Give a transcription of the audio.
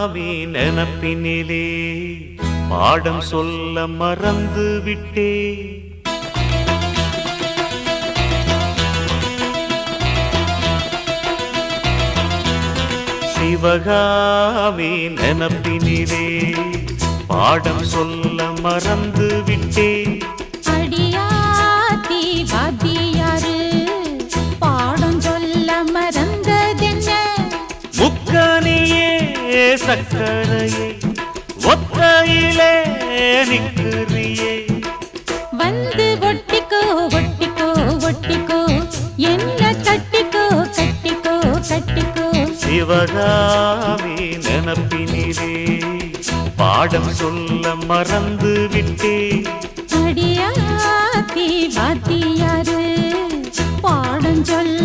நினப்பினிலே பாடம் சொல்ல மறந்து விட்டே. சிவகாமி நினப்பினிலே பாடம் சொல்ல மறந்து விட்டே. அடியாத்தி வாத்தியாரு பாடம் சொல்ல மறந்ததென்ன? முக்கனியே சக்கரையே ஒத்தையிலே நிற்கிறியே. வந்து ஒட்டிக்கோ ஒட்டிக்கோ ஒட்டிக்கோ என்ன கட்டிக்கோ கட்டிக்கோ கட்டிக்கோ. சிவகாமி நினப்பினிலே பாடம் சொல்ல மறந்து விட்டே. அடியாத்தி வாத்தியாரு பாடம் சொல்ல